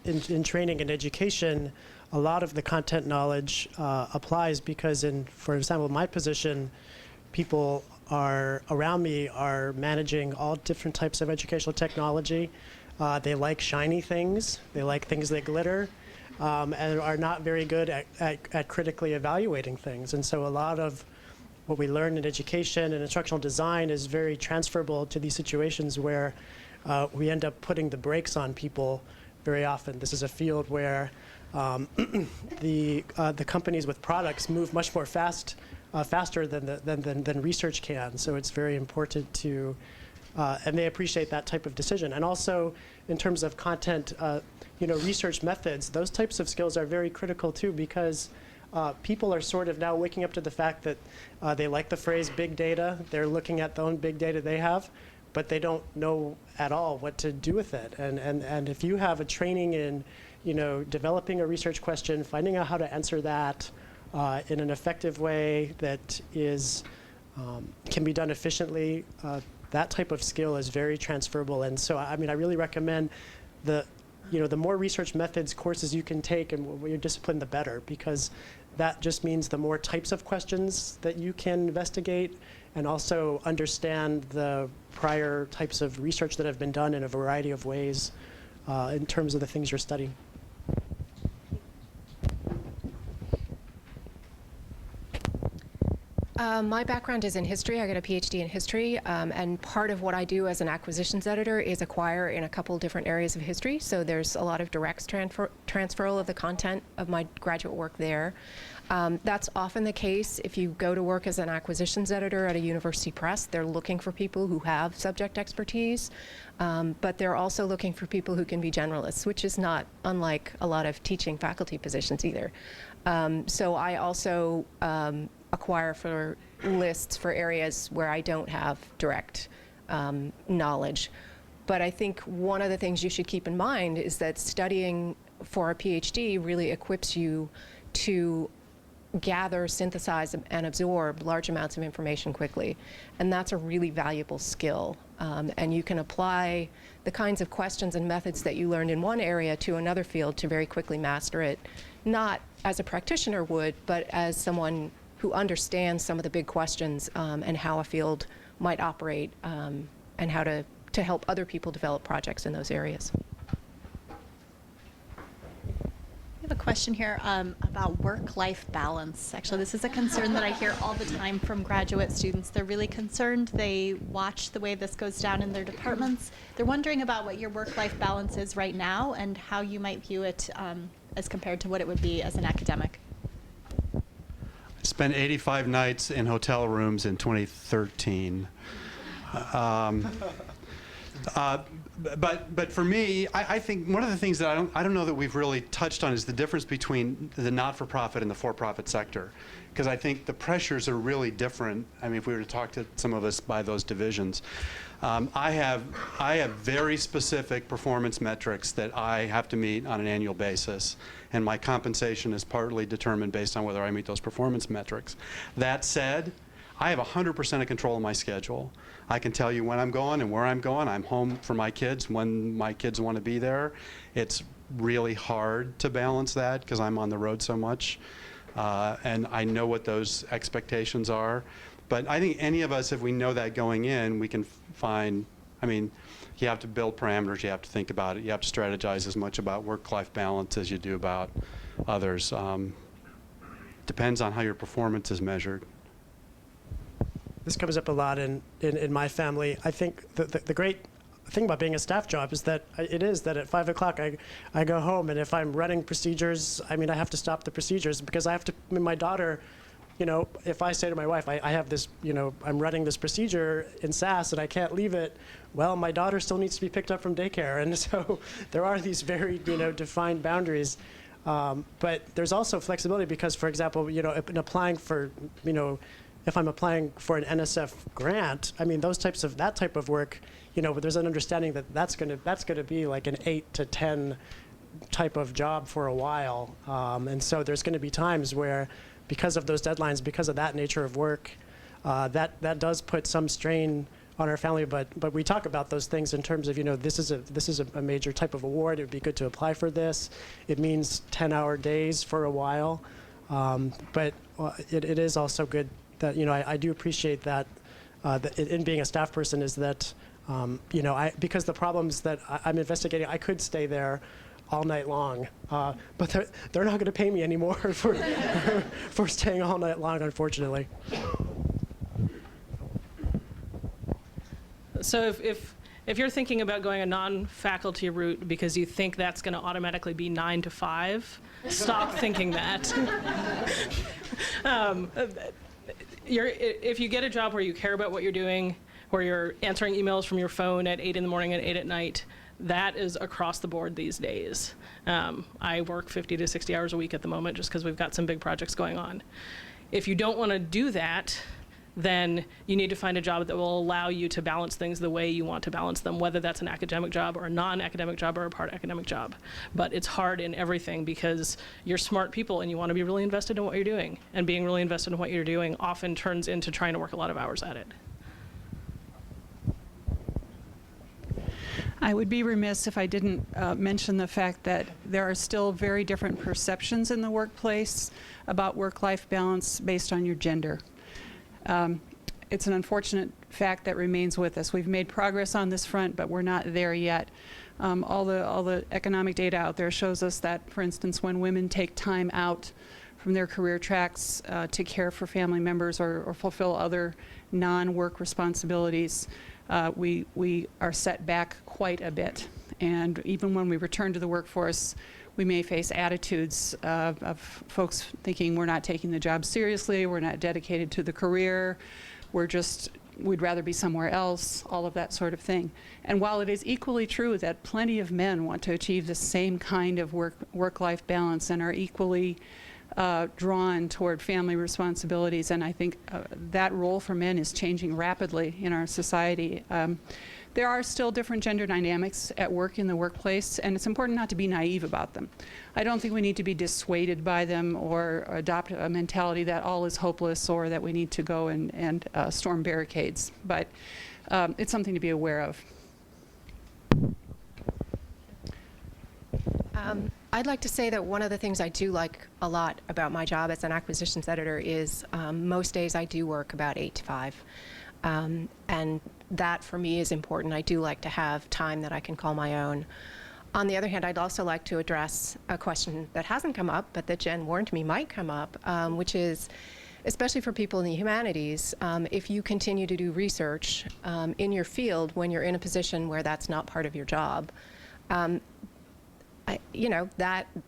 in training and education, a lot of the content knowledge applies because, for example, my position, people around me are managing all different types of educational technology. They like shiny things. They like things that glitter, and are not very good at critically evaluating things. And so a lot of what we learn in education and instructional design is very transferable to these situations where we end up putting the brakes on people very often. This is a field where the companies with products move much more faster than research can. So it's very important to, and they appreciate that type of decision. And also, in terms of content, research methods, those types of skills are very critical too, because people are sort of now waking up to the fact that they like the phrase big data. They're looking at the own big data they have, but they don't know at all what to do with it. And if you have a training in, developing a research question, finding out how to answer that in an effective way that is can be done efficiently, that type of skill is very transferable. And so, I really recommend the more research methods courses you can take and your discipline, the better, because that just means the more types of questions that you can investigate and also understand the prior types of research that have been done in a variety of ways in terms of the things you're studying. My background is in history. I got a PhD in history, and part of what I do as an acquisitions editor is acquire in a couple different areas of history. So there's a lot of direct transferal of the content of my graduate work there. That's often the case if you go to work as an acquisitions editor at a university press. They're looking for people who have subject expertise, but they're also looking for people who can be generalists, which is not unlike a lot of teaching faculty positions either. So I also acquire for lists for areas where I don't have direct knowledge. But I think one of the things you should keep in mind is that studying for a PhD really equips you to gather, synthesize, and absorb large amounts of information quickly. And that's a really valuable skill. And you can apply the kinds of questions and methods that you learned in one area to another field to very quickly master it, not as a practitioner would, but as someone who understands some of the big questions and how a field might operate and how to help other people develop projects in those areas. I have a question here about work-life balance. Actually, this is a concern that I hear all the time from graduate students. They're really concerned. They watch the way this goes down in their departments. They're wondering about what your work-life balance is right now and how you might view it as compared to what it would be as an academic. I spent 85 nights in hotel rooms in 2013. But for me, I think one of the things that I don't know that we've really touched on is the difference between the not-for-profit and the for-profit sector, because I think the pressures are really different. I mean, if we were to talk to some of us by those divisions, I have very specific performance metrics that I have to meet on an annual basis, and my compensation is partly determined based on whether I meet those performance metrics. That said, I have 100% of control of my schedule. I can tell you when I'm going and where I'm going. I'm home for my kids when my kids want to be there. It's really hard to balance that because I'm on the road so much. And I know what those expectations are. But I think any of us, if we know that going in, we can find, I mean, you have to build parameters, you have to think about it, you have to strategize as much about work-life balance as you do about others. Depends on how your performance is measured. This comes up a lot in my family. I think the great thing about being a staff job is that at 5 o'clock I go home, and if I'm running procedures, I have to stop the procedures because I have to, my daughter, if I say to my wife, I have this, I'm running this procedure in SAS and I can't leave it, well, my daughter still needs to be picked up from daycare. And so there are these very, defined boundaries. But there's also flexibility because, for example, in applying for, if I'm applying for an NSF grant, that type of work, there's an understanding that that's going to be like an 8 to 10 type of job for a while. And so there's going to be times where, because of those deadlines, because of that nature of work, that does put some strain on our family. But we talk about those things in terms of, this is a major type of award. It would be good to apply for this. It means 10-hour days for a while. But it is also good that, I do appreciate that, in being a staff person is that, because the problems that I'm investigating, I could stay there all night long, but they're not going to pay me anymore for staying all night long, unfortunately. So if if you're thinking about going a non-faculty route because you think that's going to automatically be 9 to 5, stop thinking that. If you get a job where you care about what you're doing, where you're answering emails from your phone at 8 in the morning and 8 at night, that is across the board these days. I work 50 to 60 hours a week at the moment just because we've got some big projects going on. If you don't want to do that, then you need to find a job that will allow you to balance things the way you want to balance them, whether that's an academic job or a non-academic job or a part academic job. But it's hard in everything because you're smart people and you want to be really invested in what you're doing. And being really invested in what you're doing often turns into trying to work a lot of hours at it. I would be remiss if I didn't mention the fact that there are still very different perceptions in the workplace about work-life balance based on your gender. It's an unfortunate fact that remains with us. We've made progress on this front, but we're not there yet. All the economic data out there shows us that, for instance, when women take time out from their career tracks to care for family members or fulfill other non-work responsibilities, we are set back quite a bit. And even when we return to the workforce, we may face attitudes of folks thinking we're not taking the job seriously, we're not dedicated to the career, we'd rather be somewhere else, all of that sort of thing. And while it is equally true that plenty of men want to achieve the same kind of work-life balance and are equally drawn toward family responsibilities, and I think that role for men is changing rapidly in our society. There are still different gender dynamics at work in the workplace, and it's important not to be naive about them. I don't think we need to be dissuaded by them or adopt a mentality that all is hopeless or that we need to go and storm barricades, but it's something to be aware of. I'd like to say that one of the things I do like a lot about my job as an acquisitions editor is most days I do work about 8 to 5. And that for me is important. I do like to have time that I can call my own. On the other hand, I'd also like to address a question that hasn't come up, but that Jen warned me might come up, which is, especially for people in the humanities, if you continue to do research in your field when you're in a position where that's not part of your job,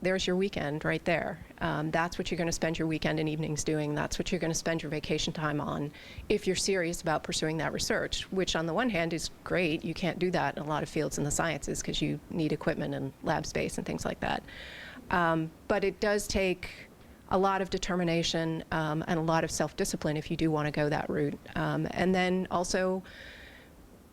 there's your weekend right there. That's what you're going to spend your weekend and evenings doing. That's what you're going to spend your vacation time on if you're serious about pursuing that research, which on the one hand is great. You can't do that in a lot of fields in the sciences because you need equipment and lab space and things like that. But it does take a lot of determination and a lot of self-discipline if you do want to go that route. And then also,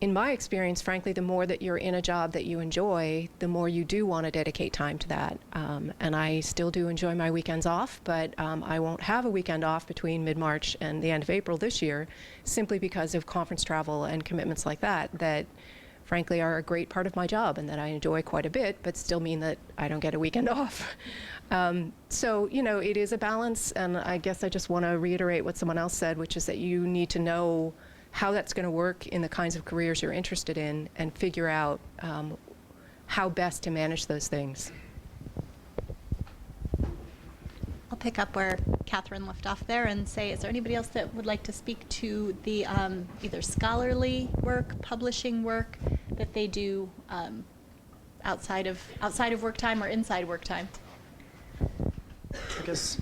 in my experience, frankly, the more that you're in a job that you enjoy, the more you do want to dedicate time to that. And I still do enjoy my weekends off, but I won't have a weekend off between mid-March and the end of April this year, simply because of conference travel and commitments like that, frankly are a great part of my job and that I enjoy quite a bit, but still mean that I don't get a weekend off. So, it is a balance, and I guess I just want to reiterate what someone else said, which is that you need to know how that's going to work in the kinds of careers you're interested in and figure out how best to manage those things. I'll pick up where Catherine left off there and say, is there anybody else that would like to speak to the either scholarly work, publishing work that they do outside of work time or inside work time? I guess,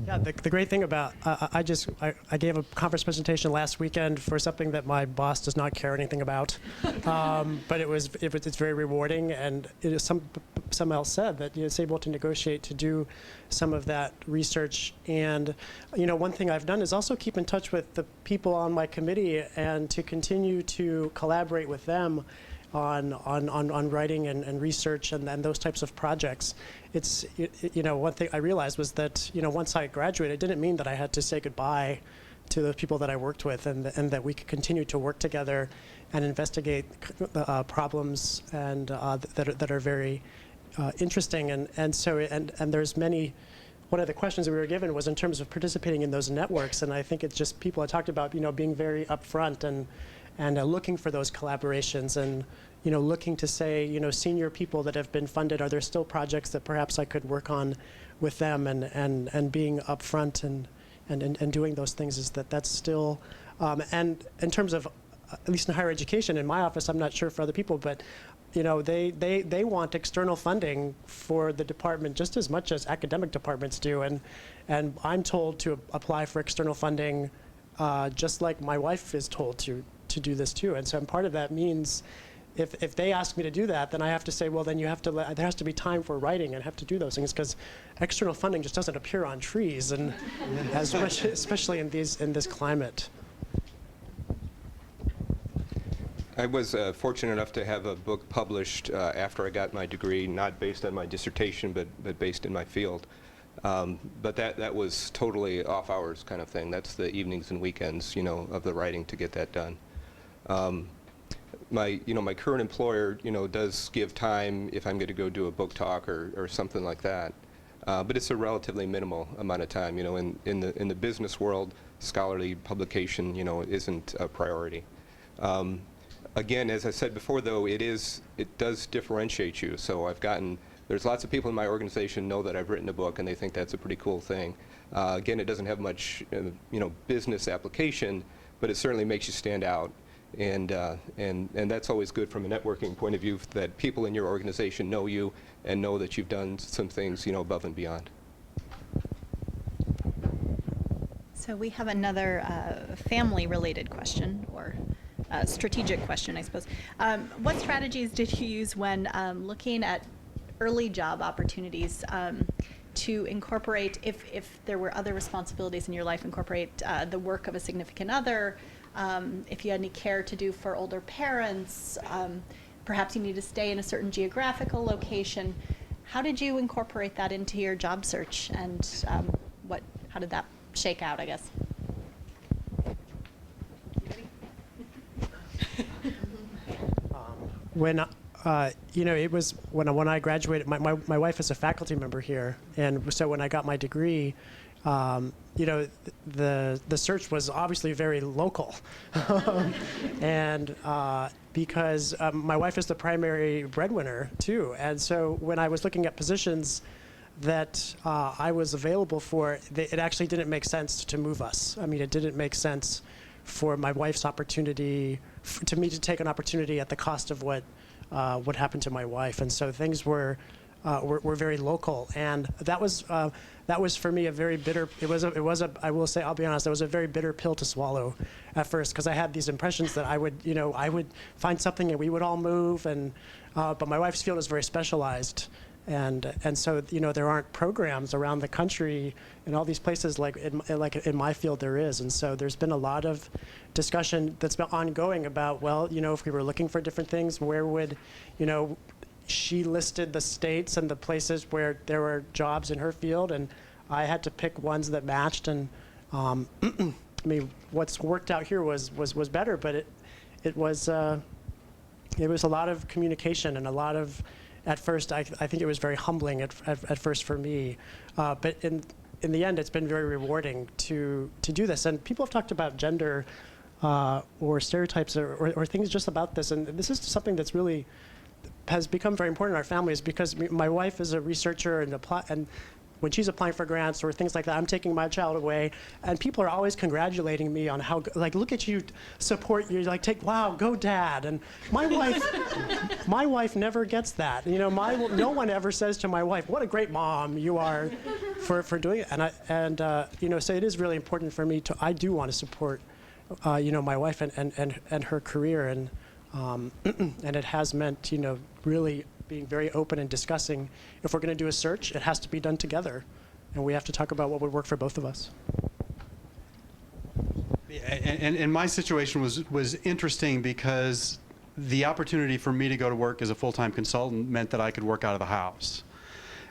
yeah, the great thing about, I gave a conference presentation last weekend for something that my boss does not care anything about, but it's very rewarding, and it is someone else said that it's able to negotiate to do some of that research. And one thing I've done is also keep in touch with the people on my committee and to continue to collaborate with them on writing and research and those types of projects. It's one thing I realized was that once I graduated, it didn't mean that I had to say goodbye to the people that I worked with, and that we could continue to work together and investigate problems and that are very interesting. And there's many. One of the questions that we were given was in terms of participating in those networks, and I think it's just people had talked about being very upfront and looking for those collaborations and looking to say senior people that have been funded, are there still projects that perhaps I could work on with them, and being upfront and doing those things, is that's still and in terms of at least in higher education, in my office, I'm not sure for other people, but they want external funding for the department just as much as academic departments do, and I'm told to apply for external funding just like my wife is told to do this too. And so part of that means if they ask me to do that, then I have to say, well, then you have to there has to be time for writing and have to do those things, because external funding just doesn't appear on trees, and as much, especially in this climate. I was fortunate enough to have a book published after I got my degree, not based on my dissertation, but based in my field. But that was totally off hours kind of thing. That's the evenings and weekends, of the writing to get that done. My current employer, does give time if I'm going to go do a book talk or something like that. But it's a relatively minimal amount of time. In the business world, scholarly publication, isn't a priority. Again, as I said before, though, it does differentiate you. So there's lots of people in my organization know that I've written a book, and they think that's a pretty cool thing. Again, it doesn't have much, business application, but it certainly makes you stand out. And that's always good from a networking point of view, that people in your organization know you and know that you've done some things, above and beyond. So we have another family-related question, or strategic question, I suppose. What strategies did you use when looking at early job opportunities to incorporate, if there were other responsibilities in your life, incorporate the work of a significant other, if you had any care to do for older parents, perhaps you need to stay in a certain geographical location. How did you incorporate that into your job search, and how did that shake out, I guess? When it was when I graduated. My wife is a faculty member here, and so when I got my degree, the search was obviously very local, and because my wife is the primary breadwinner too, and so when I was looking at positions that I was available for, it actually didn't make sense to move us. I mean, it didn't make sense for my wife's opportunity, to me to take an opportunity at the cost of what happened to my wife, and so things were very local, and that was for me a very bitter. It was I will say, I'll be honest, it was a very bitter pill to swallow at first, because I had these impressions that I would find something and we would all move, and but my wife's field is very specialized. And so there aren't programs around the country in all these places like in my field there is, and so there's been a lot of discussion that's been ongoing about, well, if we were looking for different things, where would, she listed the states and the places where there were jobs in her field, and I had to pick ones that matched, and I mean, what's worked out here was better, but it was a lot of communication and a lot of. At first, I think it was very humbling at first for me, but in the end, it's been very rewarding to do this. And people have talked about gender or stereotypes or things just about this, and this is something that's really has become very important in our families, because my wife is a researcher and when she's applying for grants or things like that, I'm taking my child away, and people are always congratulating me on how, look at you, support you, wow, go dad. And my wife never gets that. No one ever says to my wife, what a great mom you are for doing it. And so it is really important for me I do want to support, my wife and her career, and it has meant, really being very open and discussing, if we're going to do a search, it has to be done together, and we have to talk about what would work for both of us. And my situation was interesting, because the opportunity for me to go to work as a full-time consultant meant that I could work out of the house.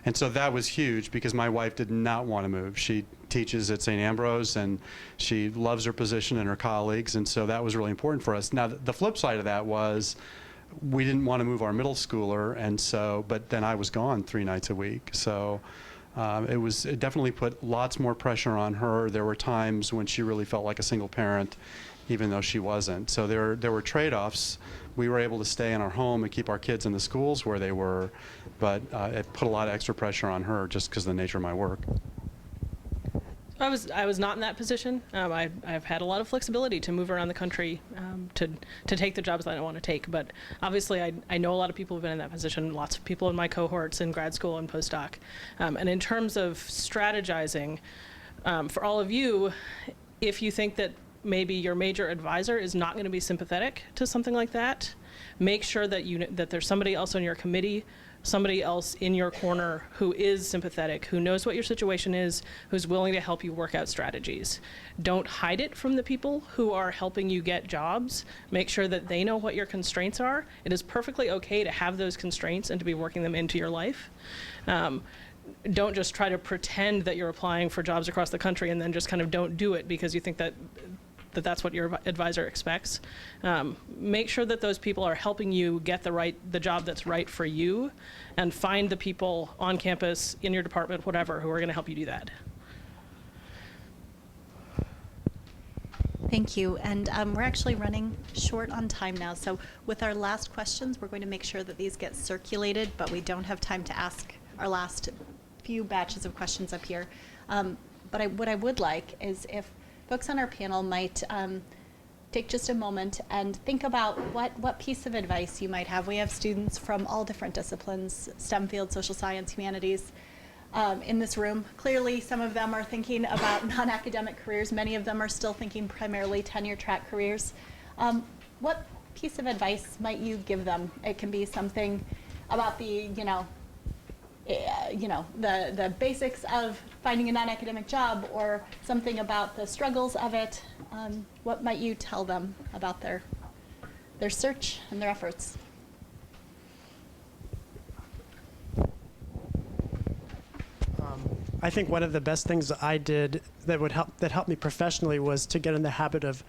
And so that was huge, because my wife did not want to move. She teaches at St. Ambrose, and she loves her position and her colleagues, and so that was really important for us. Now, the flip side of that was, we didn't want to move our middle schooler, and so, but then I was gone 3 nights a week. So it definitely put lots more pressure on her. There were times when she really felt like a single parent, even though she wasn't. So there were trade-offs. We were able to stay in our home and keep our kids in the schools where they were, but it put a lot of extra pressure on her just because of the nature of my work. I was not in that position. I've had a lot of flexibility to move around the country to take the jobs that I want to take. But obviously, I know a lot of people who've been in that position. Lots of people in my cohorts in grad school and postdoc. And in terms of strategizing, for all of you, if you think that maybe your major advisor is not going to be sympathetic to something like that, make sure that that there's somebody else on your committee, somebody else in your corner who is sympathetic, who knows what your situation is, who's willing to help you work out strategies. Don't hide it from the people who are helping you get jobs. Make sure that they know what your constraints are. It is perfectly okay to have those constraints and to be working them into your life. Don't just try to pretend that you're applying for jobs across the country and then just kind of don't do it because you think that that's what your advisor expects. Make sure that those people are helping you get the job that's right for you, and find the people on campus, in your department, whatever, who are going to help you do that. Thank you. And we're actually running short on time now. So with our last questions, we're going to make sure that these get circulated, but we don't have time to ask our last few batches of questions up here. But what I would like is if folks on our panel might take just a moment and think about what piece of advice you might have. We have students from all different disciplines, STEM field, social science, humanities, in this room. Clearly, some of them are thinking about non-academic careers. Many of them are still thinking primarily tenure track careers. What piece of advice might you give them? It can be something about the basics of finding a non-academic job, or something about the struggles of it. What might you tell them about their search and their efforts? I think one of the best things I did that helped me professionally was to get in the habit of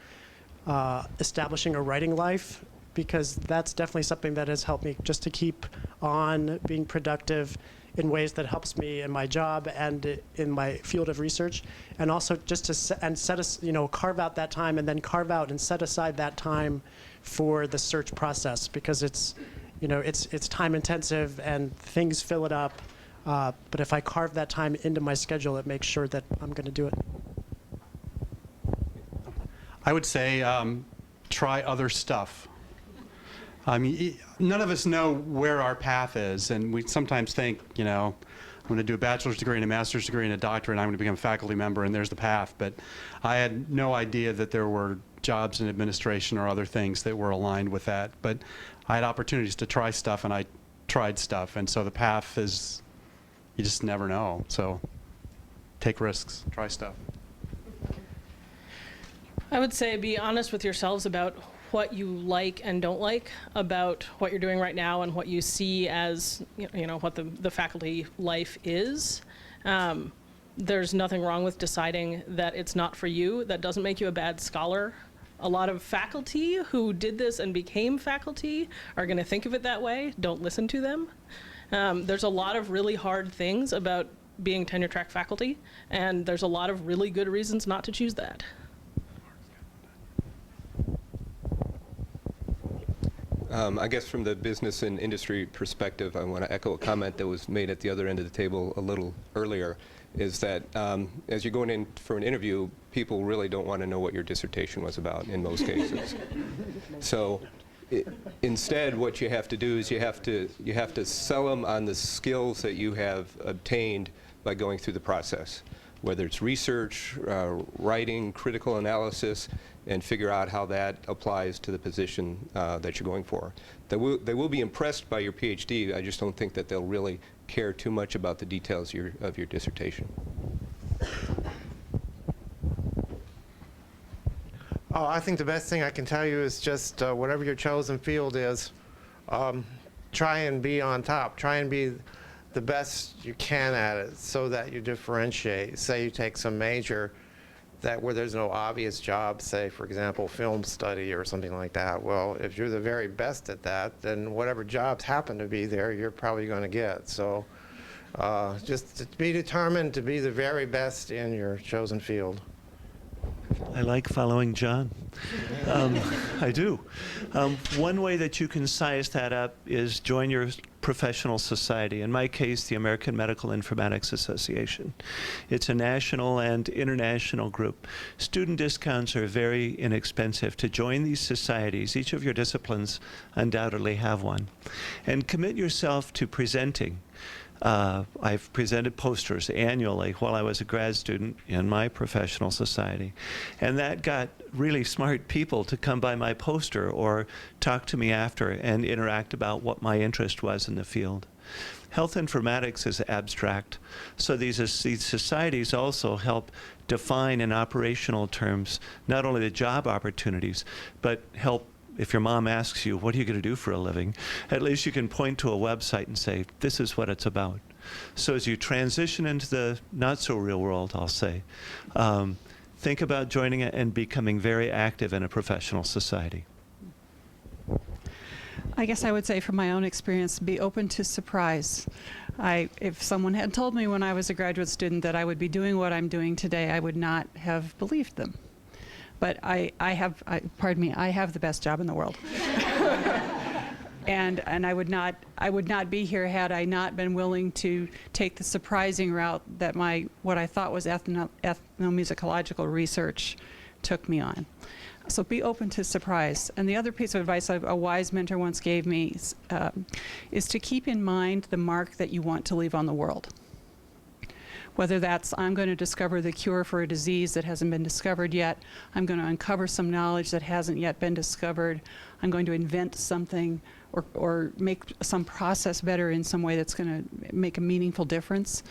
establishing a writing life, because that's definitely something that has helped me just to keep on being productive in ways that helps me in my job and in my field of research, and also just to carve out that time, and then carve out and set aside that time for the search process, because it's time intensive and things fill it up. But if I carve that time into my schedule, it makes sure that I'm going to do it. I would say try other stuff. I mean, none of us know where our path is, and we sometimes think, I'm going to do a bachelor's degree and a master's degree and a doctorate, and I'm going to become a faculty member, and there's the path. But I had no idea that there were jobs in administration or other things that were aligned with that. But I had opportunities to try stuff, and I tried stuff, and so the path is, you just never know. So take risks, try stuff. I would say be honest with yourselves about what you like and don't like about what you're doing right now, and what you see as what the faculty life is. There's nothing wrong with deciding that it's not for you. That doesn't make you a bad scholar. A lot of faculty who did this and became faculty are going to think of it that way. Don't listen to them. There's a lot of really hard things about being tenure track faculty, and there's a lot of really good reasons not to choose that. I guess from the business and industry perspective, I want to echo a comment that was made at the other end of the table a little earlier, is that as you're going in for an interview, people really don't want to know what your dissertation was about in most cases. So instead, what you have to do is you have to sell them on the skills that you have obtained by going through the process, whether it's research, writing, critical analysis, and figure out how that applies to the position that you're going for. They will be impressed by your PhD. I just don't think that they'll really care too much about the details of your dissertation. Oh, I think the best thing I can tell you is just whatever your chosen field is, try and be on top. Try and be the best you can at it so that you differentiate. Say you take some major where there's no obvious job, say, for example, film study or something like that. Well, if you're the very best at that, then whatever jobs happen to be there, you're probably going to get. So just be determined to be the very best in your chosen field. I like following John. I do. One way that you can size that up is join your professional society. In my case, the American Medical Informatics Association. It's a national and international group. Student discounts are very inexpensive. To join these societies, each of your disciplines undoubtedly have one. And commit yourself to presenting. I've presented posters annually while I was a grad student in my professional society. And that got really smart people to come by my poster or talk to me after and interact about what my interest was in the field. Health informatics is abstract, so these societies also help define in operational terms not only the job opportunities, but help. If your mom asks you, what are you going to do for a living, at least you can point to a website and say, this is what it's about. So as you transition into the not-so-real world, I'll say, think about joining it and becoming very active in a professional society. I guess I would say from my own experience, be open to surprise. If someone had told me when I was a graduate student that I would be doing what I'm doing today, I would not have believed them. But I have the best job in the world. and I would not be here had I not been willing to take the surprising route that what I thought was ethnomusicological research took me on. So be open to surprise. And the other piece of advice a wise mentor once gave me is to keep in mind the mark that you want to leave on the world. Whether that's, I'm going to discover the cure for a disease that hasn't been discovered yet, I'm going to uncover some knowledge that hasn't yet been discovered, I'm going to invent something or make some process better in some way that's going to make a meaningful difference.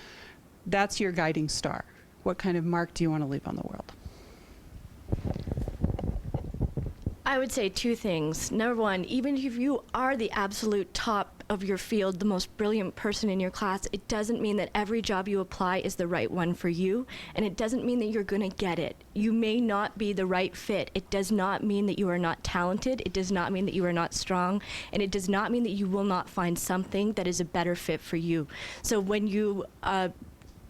That's your guiding star. What kind of mark do you want to leave on the world? I would say two things. Number one, even if you are the absolute top of your field, the most brilliant person in your class, it doesn't mean that every job you apply is the right one for you, and it doesn't mean that you're going to get it. You may not be the right fit. It does not mean that you are not talented. It does not mean that you are not strong, and it does not mean that you will not find something that is a better fit for you. So when you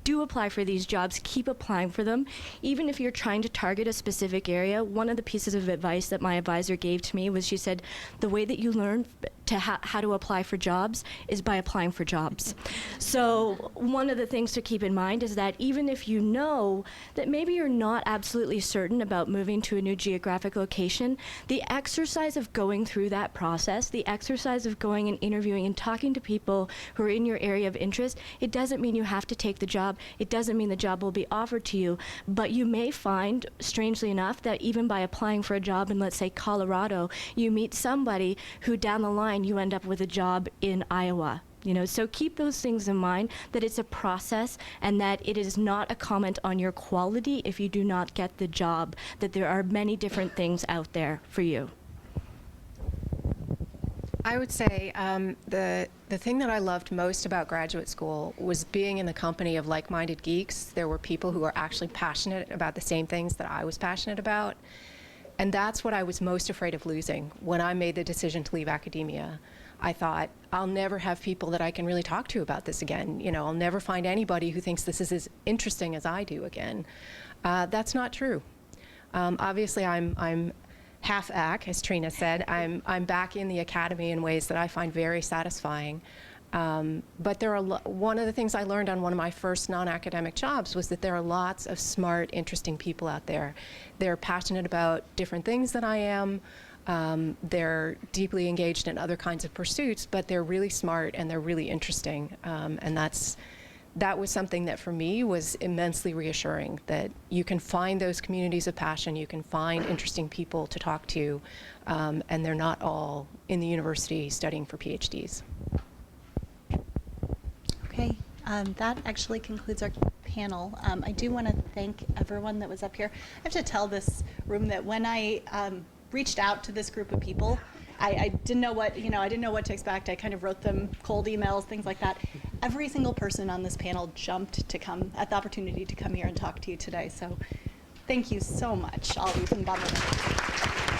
do apply for these jobs, keep applying for them. Even if you're trying to target a specific area, one of the pieces of advice that my advisor gave to me was, she said, the way that you learn to how to apply for jobs is by applying for jobs. So one of the things to keep in mind is that even if you know that maybe you're not absolutely certain about moving to a new geographic location, the exercise of going through that process, the exercise of going and interviewing and talking to people who are in your area of interest, it doesn't mean you have to take the job. It doesn't mean the job will be offered to you, but you may find, strangely enough, that even by applying for a job in, let's say, Colorado, you meet somebody who down the line you end up with a job in Iowa. So keep those things in mind, that it's a process and that it is not a comment on your quality if you do not get the job, that there are many different things out there for you. I would say the thing that I loved most about graduate school was being in the company of like-minded geeks. There were people who were actually passionate about the same things that I was passionate about. And that's what I was most afraid of losing. When I made the decision to leave academia, I thought, I'll never have people that I can really talk to about this again. I'll never find anybody who thinks this is as interesting as I do again. That's not true. Obviously, I'm half ACK, as Trina said. I'm back in the academy in ways that I find very satisfying. But there are one of the things I learned on one of my first non-academic jobs was that there are lots of smart, interesting people out there. They're passionate about different things than I am. They're deeply engaged in other kinds of pursuits, but they're really smart and they're really interesting. And that was something that for me was immensely reassuring, that you can find those communities of passion, you can find interesting people to talk to, and they're not all in the university studying for PhDs. Okay, that actually concludes our panel. I do want to thank everyone that was up here. I have to tell this room that when I reached out to this group of people, I didn't know what, I didn't know what to expect. I kind of wrote them cold emails, things like that. Every single person on this panel jumped to come at the opportunity to come here and talk to you today. So thank you so much, all of you from the bottom of my heart.